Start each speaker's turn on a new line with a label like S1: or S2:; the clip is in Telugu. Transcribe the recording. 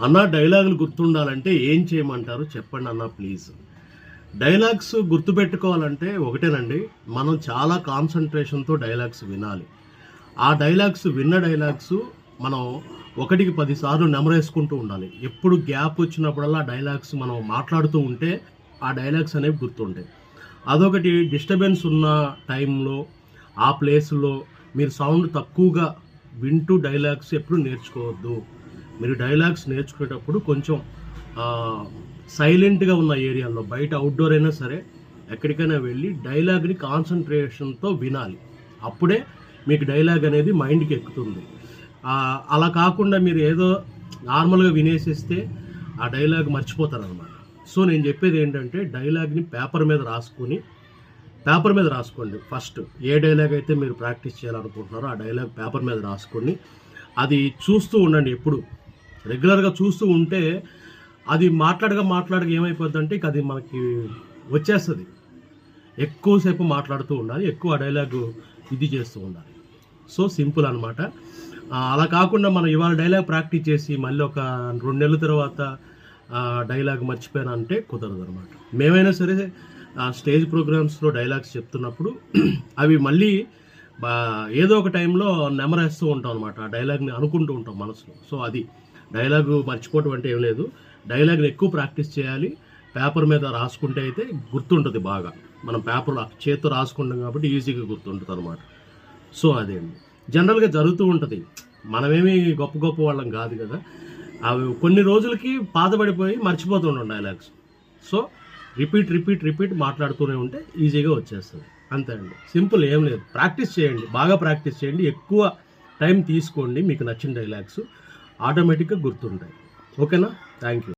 S1: అన్న డైలాగులు గుర్తుండాలంటే ఏం చేయమంటారు చెప్పండి అన్న ప్లీజ్. డైలాగ్స్ గుర్తుపెట్టుకోవాలంటే ఒకటేనండి, మనం చాలా కాన్సన్ట్రేషన్తో డైలాగ్స్ వినాలి. ఆ డైలాగ్స్ విన్న డైలాగ్స్ మనం 1కి 10 సార్లు నెమరేసుకుంటూ ఉండాలి. ఎప్పుడు గ్యాప్ వచ్చినప్పుడల్లా డైలాగ్స్ మనం మాట్లాడుతూ ఉంటే ఆ డైలాగ్స్ అనేవి గుర్తుంటాయి. అదొకటి. డిస్టర్బెన్స్ ఉన్న టైంలో ఆ ప్లేస్లో మీరు సౌండ్ తక్కువగా వింటూ డైలాగ్స్ ఎప్పుడు నేర్చుకోవద్దు. మీరు డైలాగ్స్ నేర్చుకునేటప్పుడు కొంచెం సైలెంట్గా ఉన్న ఏరియాలో, బయట అవుట్డోర్ అయినా సరే ఎక్కడికైనా వెళ్ళి డైలాగ్ని కాన్సన్ట్రేషన్తో వినాలి. అప్పుడే మీకు డైలాగ్ అనేది మైండ్కి ఎక్కుతుంది. అలా కాకుండా మీరు ఏదో నార్మల్గా వినేసేస్తే ఆ డైలాగ్ మర్చిపోతారనమాట. సో నేను చెప్పేది ఏంటంటే, డైలాగ్ని పేపర్ మీద రాసుకోండి. ఫస్ట్ ఏ డైలాగ్ అయితే మీరు ప్రాక్టీస్ చేయాలనుకుంటున్నారో ఆ డైలాగ్ పేపర్ మీద రాసుకొని అది చూస్తూ ఉండండి. ఎప్పుడు రెగ్యులర్గా చూస్తూ ఉంటే అది మాట్లాడగా ఏమైపోద్దంటే ఇక అది మనకి వచ్చేస్తుంది. ఎక్కువసేపు మాట్లాడుతూ ఉండాలి, ఎక్కువ డైలాగు ఇది చేస్తూ ఉండాలి. సో సింపుల్ అనమాట. అలా కాకుండా మనం ఇవాళ డైలాగ్ ప్రాక్టీస్ చేసి మళ్ళీ ఒక 2 నెలల తర్వాత డైలాగ్ మర్చిపోయినా అంటే కుదరదు అనమాట. మేమైనా సరే స్టేజ్ ప్రోగ్రామ్స్లో డైలాగ్స్ చెప్తున్నప్పుడు అవి మళ్ళీ ఏదో ఒక టైంలో నెమరేస్తూ ఉంటాం అనమాట. ఆ డైలాగ్ని అనుకుంటూ ఉంటాం మనసులో. సో అది డైలాగు మర్చిపోవటం అంటే ఏం లేదు. డైలాగ్ని ఎక్కువ ప్రాక్టీస్ చేయాలి. పేపర్ మీద రాసుకుంటే అయితే గుర్తుంటుంది బాగా. మనం పేపర్లో చేత్తో రాసుకుంటాం కాబట్టి ఈజీగా గుర్తుంటుంది అనమాట. సో అదే అండి, జనరల్గా జరుగుతూ ఉంటుంది. మనమేమి గొప్ప వాళ్ళం కాదు కదా. అవి కొన్ని రోజులకి పాతబడిపోయి మర్చిపోతుంటాం డైలాగ్స్. సో రిపీట్ మాట్లాడుతూనే ఉంటే ఈజీగా వచ్చేస్తుంది. అంతే అండి, సింపుల్, ఏం లేదు. ప్రాక్టీస్ చేయండి, బాగా ప్రాక్టీస్ చేయండి, ఎక్కువ టైం తీసుకోండి. మీకు నచ్చిన డైలాగ్స్ ఆటోమేటిక్గా గుర్తుంటాయి. ఓకేనా? Thank you.